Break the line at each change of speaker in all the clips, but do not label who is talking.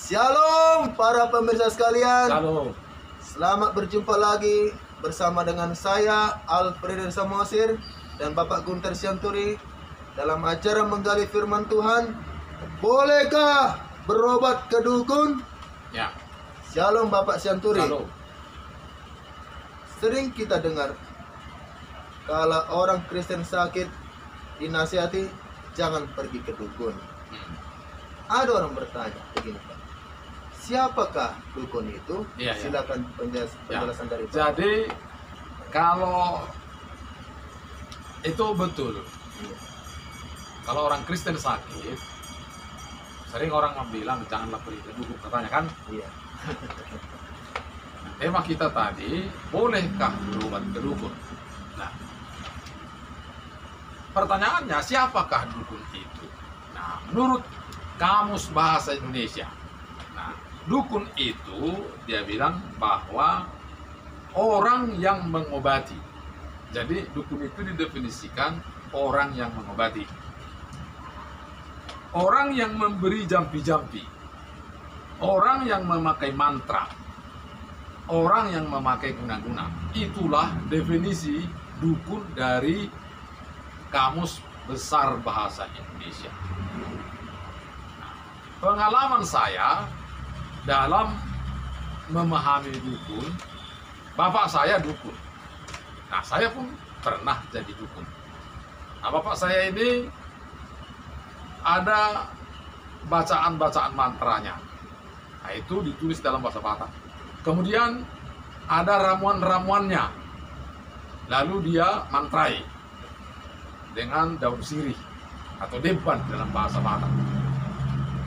Shalom para pemirsa sekalian.
Shalom.
Selamat berjumpa lagi bersama dengan saya Alfred Samosir dan Bapak Gunter Sianturi dalam acara menggali firman Tuhan. Bolehkah berobat ke dukun?
Ya.
Shalom Bapak Sianturi.
Shalom.
Sering kita dengar kalau orang Kristen sakit dinasihati jangan pergi ke dukun. Ada orang bertanya begini Pak, siapakah dukun itu?
Iya, iya.
Silakan penjelasan dari Pak.
Jadi kalau itu betul,
Iya.
kalau orang Kristen sakit, sering orang bilang janganlah pergi ke dukun, katanya kan.
Iya.
Tema kita tadi, bolehkah berobat ke dukun? Nah, pertanyaannya siapakah dukun itu? Nah, menurut Kamus Bahasa Indonesia, nah, dukun itu dia bilang bahwa orang yang mengobati. Jadi dukun itu didefinisikan orang yang mengobati, orang yang memberi jampi-jampi, orang yang memakai mantra, orang yang memakai guna-guna. Itulah definisi dukun dari Kamus Besar Bahasa Indonesia. Pengalaman saya dalam memahami dukun, bapak saya dukun. Nah, saya pun pernah jadi dukun. Nah, bapak saya ini ada bacaan-bacaan mantranya. Nah, itu ditulis dalam bahasa Batak. Kemudian ada ramuan-ramuannya. Lalu dia mantrai dengan daun sirih atau deban dalam bahasa Batak.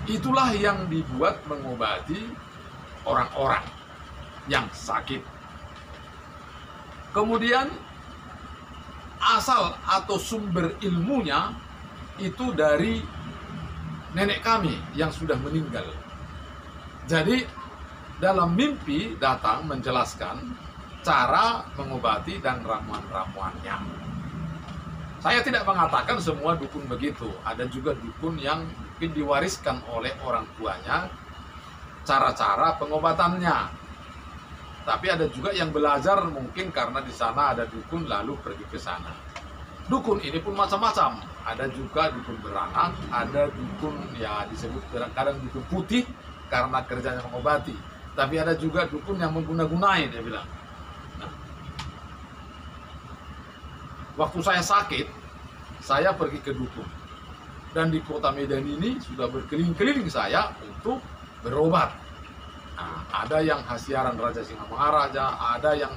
Itulah yang dibuat mengobati orang-orang yang sakit. Kemudian asal atau sumber ilmunya itu dari nenek kami yang sudah meninggal. Jadi dalam mimpi datang menjelaskan cara mengobati dan ramuan-ramuannya. Saya tidak mengatakan semua dukun begitu. Ada juga dukun yang mungkin diwariskan oleh orang tuanya cara-cara pengobatannya. Tapi ada juga yang belajar mungkin karena di sana ada dukun lalu pergi ke sana. Dukun ini pun macam-macam. Ada juga dukun beranak, ada dukun ya disebut kadang dukun putih karena kerjanya mengobati. Tapi ada juga dukun yang mengguna-gunai, dia bilang. Nah, waktu saya sakit, saya pergi ke dukun. Dan di kota Medan ini sudah berkeliling-keliling saya untuk berobat. Nah, ada yang Hasiaran Raja Singamangaraja, ada yang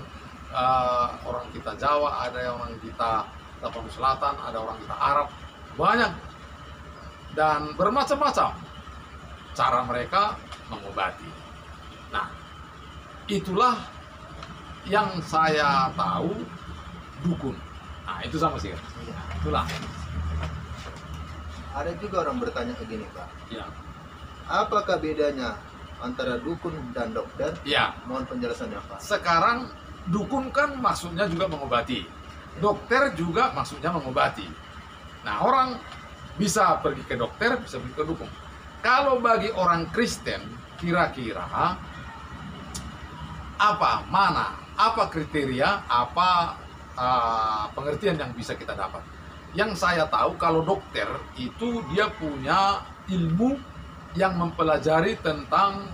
orang kita Jawa, ada yang orang kita Tapanuli Selatan, ada orang kita Arab, banyak. Dan bermacam-macam cara mereka mengobati. Nah, itulah yang saya tahu dukun. Nah, itu sama sih.
Iya.
Itulah.
Ada juga orang bertanya begini Pak,
Ya.
apakah bedanya antara dukun dan dokter?
Ya.
Mohon penjelasannya Pak.
Sekarang dukun kan maksudnya juga mengobati. Dokter juga maksudnya mengobati. Nah, orang bisa pergi ke dokter, bisa pergi ke dukun. Kalau bagi orang Kristen, kira-kira apa kriteria, apa pengertian yang bisa kita dapat? Yang saya tahu kalau dokter itu dia punya ilmu yang mempelajari tentang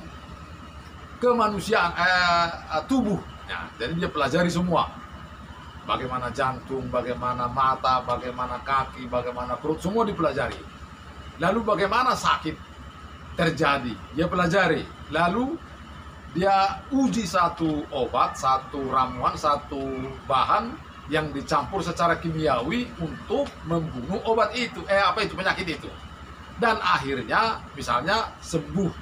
kemanusiaan tubuh. Nah, jadi dia pelajari semua. Bagaimana jantung, bagaimana mata, bagaimana kaki, bagaimana perut, semua dipelajari. Lalu bagaimana sakit terjadi, dia pelajari. Lalu dia uji satu obat, satu ramuan, satu bahan yang dicampur secara kimiawi untuk membunuh obat itu, penyakit itu. Dan akhirnya misalnya sembuh,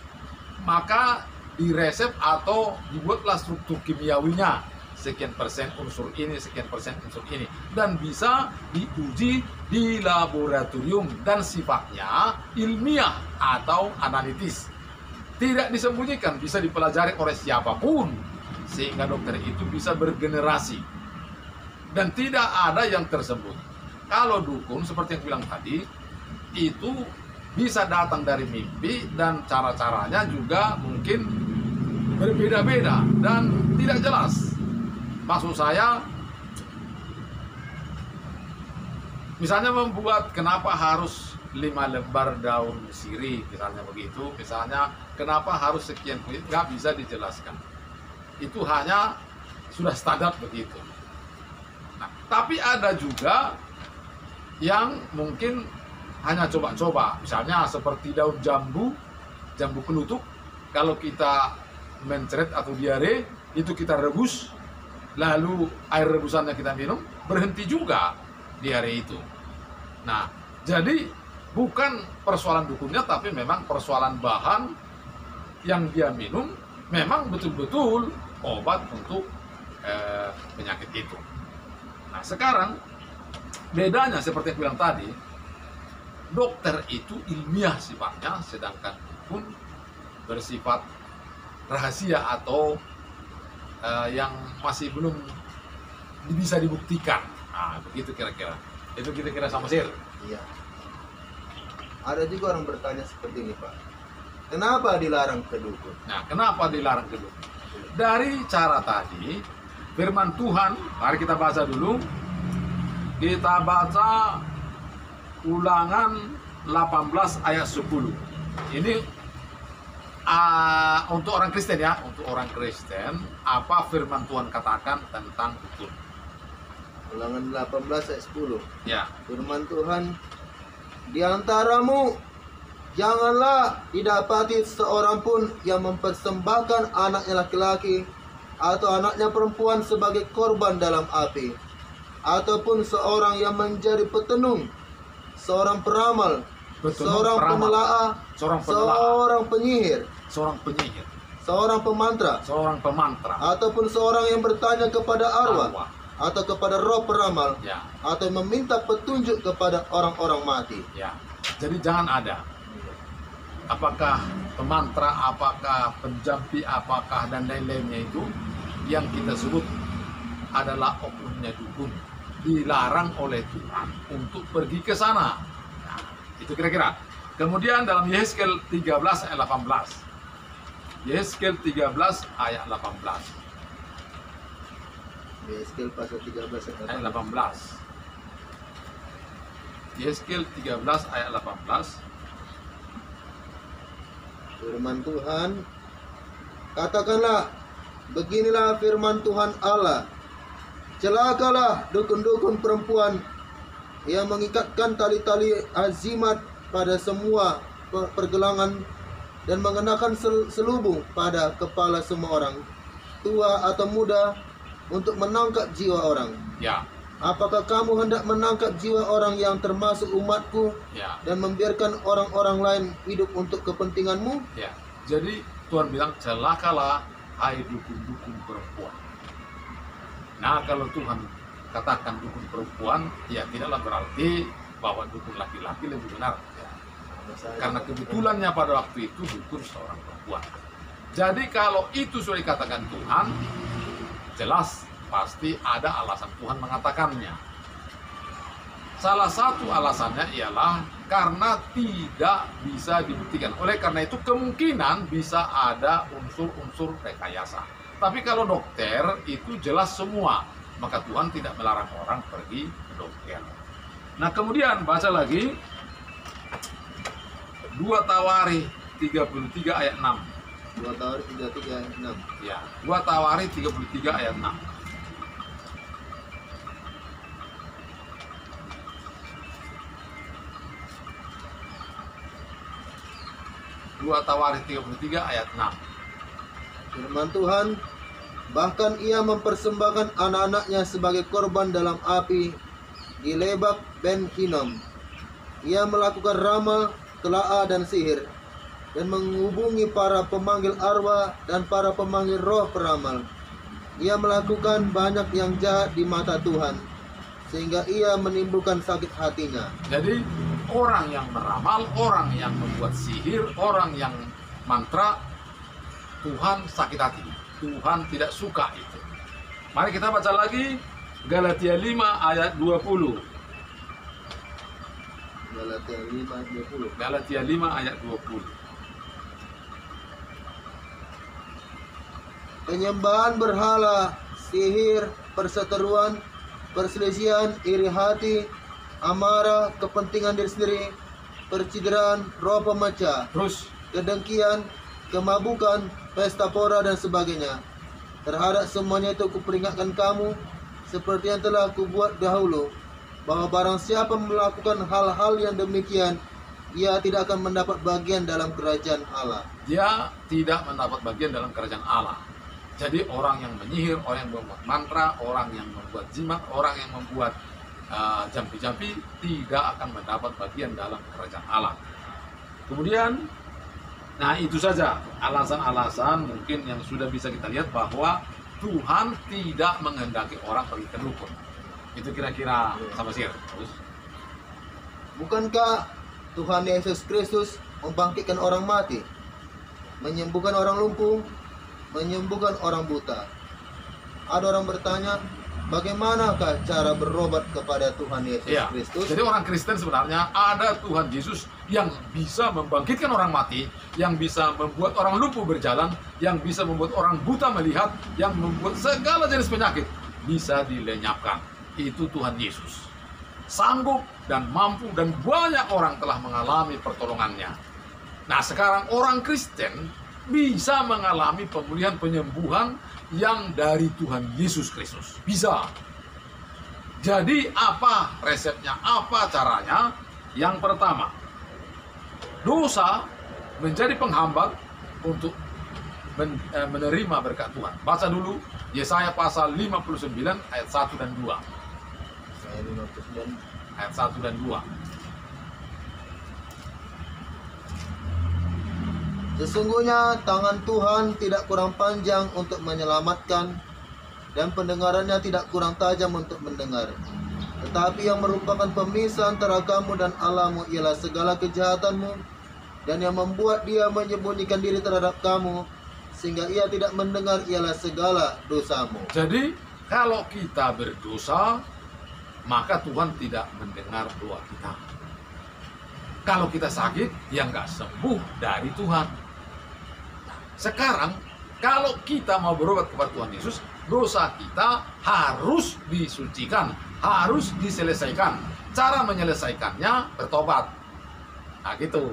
maka diresep atau dibuatlah struktur kimiawinya, sekian persen unsur ini, sekian persen unsur ini, dan bisa diuji di laboratorium dan sifatnya ilmiah atau analitis. Tidak disembunyikan, bisa dipelajari oleh siapapun, sehingga dokter itu bisa bergenerasi dan tidak ada yang tersembunyi. Kalau dukun seperti yang bilang tadi, itu bisa datang dari mimpi dan cara-caranya juga mungkin berbeda-beda dan tidak jelas. Maksud saya, misalnya membuat kenapa harus 5 lembar daun sirih, misalnya begitu. Misalnya kenapa harus sekian kulit, nggak bisa dijelaskan. Itu hanya sudah standar begitu. Nah, tapi ada juga yang mungkin hanya coba-coba, misalnya seperti daun jambu kelutuk. Kalau kita mencret atau diare, itu kita rebus, lalu air rebusannya kita minum, berhenti juga diare itu. Nah, jadi bukan persoalan dukunnya, tapi memang persoalan bahan yang dia minum memang betul-betul obat untuk penyakit itu. Nah, sekarang bedanya seperti yang bilang tadi, dokter itu ilmiah sifatnya, sedangkan dukun bersifat rahasia atau yang masih belum bisa dibuktikan. Nah, begitu kira-kira. Itu kira-kira sama Sir.
Iya. Ada juga orang bertanya seperti ini, Pak. Kenapa dilarang ke dukun?
Nah, kenapa dilarang ke dukun? Dari cara tadi, firman Tuhan, mari kita baca dulu. Kita baca Ulangan 18 ayat 10. Ini untuk orang Kristen ya, untuk orang Kristen, apa firman Tuhan katakan tentang dukun?
Ulangan 18 ayat 10.
Ya.
Firman Tuhan, di antaramu janganlah didapati seorang pun yang mempersembahkan anaknya laki-laki atau anaknya perempuan sebagai korban dalam api, ataupun seorang yang menjadi petenung, seorang peramal, seorang penelaah, seorang penyihir, seorang pemantra, ataupun seorang yang bertanya kepada arwah atau kepada roh peramal,
Ya.
atau meminta petunjuk kepada orang-orang mati.
Ya. Jadi jangan ada. Apakah pemantra, apakah penjampi, apakah dan lain-lainnya itu yang kita sebut adalah oknumnya dukun. Dilarang oleh Tuhan untuk pergi ke sana. Nah, itu kira-kira. Kemudian dalam Yehezkiel 13 ayat 18. Yehezkiel 13 ayat 18.
Yehezkiel pasal 13
Ayat 18. Yehezkiel 13 ayat 18.
Firman Tuhan, katakanlah, beginilah firman Tuhan Allah, celakalah dukun-dukun perempuan yang mengikatkan tali-tali azimat pada semua pergelangan dan mengenakan selubung pada kepala semua orang, tua atau muda, untuk menangkap jiwa orang.
Ya.
Apakah kamu hendak menangkap jiwa orang yang termasuk umatku,
Ya.
dan membiarkan orang-orang lain hidup untuk kepentinganmu?
Ya. Jadi Tuhan bilang celakalah hai dukun-dukun perempuan. Nah, kalau Tuhan katakan dukun perempuan, ya tidaklah berarti bahwa dukun laki-laki lebih benar. Ya. Karena kebetulannya pada waktu itu dukun seorang perempuan. Jadi kalau itu sudah dikatakan Tuhan, jelas pasti ada alasan Tuhan mengatakannya. Salah satu alasannya ialah karena tidak bisa dibuktikan. Oleh karena itu kemungkinan bisa ada unsur-unsur rekayasa. Tapi kalau dokter itu jelas semua, maka Tuhan tidak melarang orang pergi ke dokter. Nah, kemudian baca lagi 2 Tawari 33 ayat 6.
2 Tawari 33 ayat 6.
Ya, 2 Tawari 33 ayat 6. 2 Tawari 33 ayat 6.
Firman Tuhan, bahkan ia mempersembahkan anak-anaknya sebagai korban dalam api di Lebak Ben Hinnom. Ia melakukan ramal, telaah dan sihir, dan menghubungi para pemanggil arwah dan para pemanggil roh peramal. Ia melakukan banyak yang jahat di mata Tuhan, sehingga ia menimbulkan sakit hatinya.
Jadi orang yang meramal, orang yang membuat sihir, orang yang mantra, Tuhan sakit hati. Tuhan tidak suka itu. Mari kita baca lagi Galatia 5 ayat 20.
Galatia 5 ayat 20.
Galatia 5 ayat 20.
Penyembahan berhala, sihir, perseteruan, perselisihan, iri hati, amarah, kepentingan diri sendiri, percideraan, roh pemecah,
Terus
kedengkian, kemabukan, pesta pora dan sebagainya. Terhadap semuanya itu kuperingatkan kamu, seperti yang telah kubuat dahulu, bahwa barang siapa melakukan hal-hal yang demikian, ia tidak akan mendapat bagian dalam kerajaan Allah.
dia tidak mendapat bagian dalam kerajaan Allah. Jadi orang yang menyihir, orang yang membuat mantra, orang yang membuat jimat, orang yang membuat jampi-jampi tidak akan mendapat bagian dalam kerajaan Allah. Kemudian, nah itu saja alasan-alasan mungkin yang sudah bisa kita lihat bahwa Tuhan tidak menghendaki orang pergi ke dukun. Itu kira-kira sama sih. Terus,
Bukankah Tuhan Yesus Kristus membangkitkan orang mati, menyembuhkan orang lumpuh, menyembuhkan orang buta? Ada orang bertanya, bagaimanakah cara berobat kepada Tuhan Yesus
ya.
Kristus?
Jadi orang Kristen sebenarnya ada Tuhan Yesus yang bisa membangkitkan orang mati, yang bisa membuat orang lumpuh berjalan, yang bisa membuat orang buta melihat, yang membuat segala jenis penyakit bisa dilenyapkan. Itu Tuhan Yesus. Sanggup dan mampu, dan banyak orang telah mengalami pertolongannya. Nah, sekarang orang Kristen bisa mengalami pemulihan penyembuhan yang dari Tuhan Yesus Kristus. Bisa. Jadi apa resepnya? Apa caranya? Yang pertama, dosa menjadi penghambat untuk menerima berkat Tuhan. Baca dulu Yesaya pasal 59 ayat 1 dan 2.
Saya 59.
Ayat 1 dan 2.
Sesungguhnya tangan Tuhan tidak kurang panjang untuk menyelamatkan, dan pendengarannya tidak kurang tajam untuk mendengar. Tetapi yang merupakan pemisah antara kamu dan Allahmu ialah segala kejahatanmu, dan yang membuat dia menyembunyikan diri terhadap kamu, sehingga ia tidak mendengar ialah segala dosamu.
Jadi kalau kita berdosa, maka Tuhan tidak mendengar doa kita. Kalau kita sakit, ya nggak sembuh dari Tuhan. Sekarang, kalau kita mau berobat kepada Tuhan Yesus, dosa kita harus disucikan, harus diselesaikan. Cara menyelesaikannya bertobat. Nah gitu.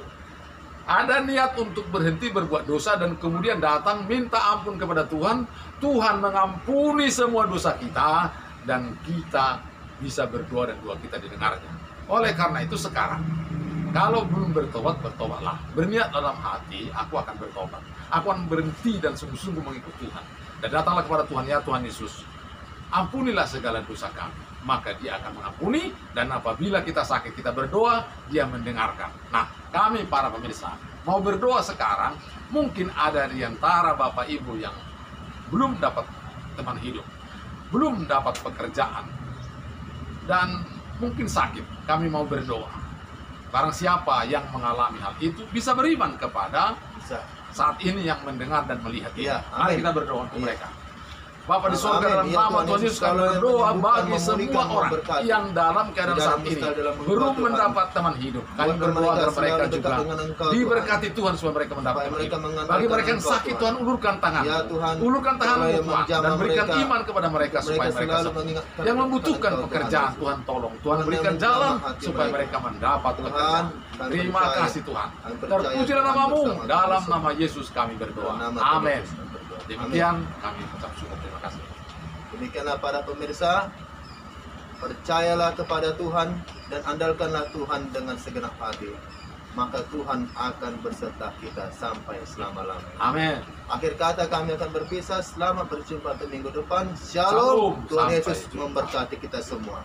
Ada niat untuk berhenti berbuat dosa dan kemudian datang minta ampun kepada Tuhan. Tuhan mengampuni semua dosa kita dan kita bisa berdoa dan doa kita didengarnya. Oleh karena itu sekarang, kalau belum bertobat, bertobatlah. Berniat dalam hati, aku akan bertobat. Aku akan berhenti dan sungguh-sungguh mengikut Tuhan. Dan datanglah kepada Tuhan, ya Tuhan Yesus, ampunilah segala dosa kami. Maka dia akan mengampuni, dan apabila kita sakit, kita berdoa, dia mendengarkan. Nah, kami para pemirsa, mau berdoa sekarang, mungkin ada di antara Bapak Ibu yang belum dapat teman hidup, belum dapat pekerjaan, dan mungkin sakit. Kami mau berdoa. Barang siapa yang mengalami hal itu bisa beriman kepada
Bisa.
saat ini yang mendengar dan melihat ini.
Iya,
Mari
amin.
kita berdoa untuk
Iya.
mereka. Bapa di surga,
Amin.
dalam
Ya,
nama
Tuhan
Tuhan
Yesus,
Yesus, kami
kalau yang
berdoa
menyembuhkan,
bagi semua
memulihkan,
orang
memberkati.
yang dalam keadaan
Di dalam
saat ini
dusta, dalam
belum
Tuhan.
mendapat teman hidup. Kami
Buatkan
berdoa
mereka
agar mereka
selalu dekat
juga
dengan Engkau,
diberkati Tuhan supaya mereka mendapat
Supaya
teman
mereka
hidup.
mengandalkan
Bagi mereka yang
Engkau,
sakit,
Tuhan.
Tuhan ulurkan tangan.
Ya Tuhan,
Ulurkan tangan
Engkau yang
Tuhan
menjamah
dan berikan
mereka.
iman kepada mereka supaya mereka
selalu
sembuh.
mengingatkan
Yang membutuhkan
Engkau,
pekerjaan,
Tuhan
Tuhan tolong. Tuhan
Tuhan
berikan
yang
jalan
menjamah hati
supaya
mereka.
mereka mendapat
Tuhan,
pekerjaan.
kami
Terima
percaya.
kasih Tuhan.
Kami percaya,
Terpujilah
Tuhan,
namamu.
bersama
Dalam
Yesus.
nama Yesus kami berdoa.
Dalam nama Tuhan
Amin.
Yesus kami berdoa.
Demikian kami ucap syukur. Terima kasih.
Demikianlah para pemirsa, percayalah kepada Tuhan dan andalkanlah Tuhan dengan segenap hati, maka Tuhan akan berserta kita sampai selama-lamanya.
Amin.
Akhir kata kami akan berpisah, selamat berjumpa di minggu depan.
Shalom.
Shalom. Tuhan
Sampai
Yesus
jumpa.
memberkati kita semua.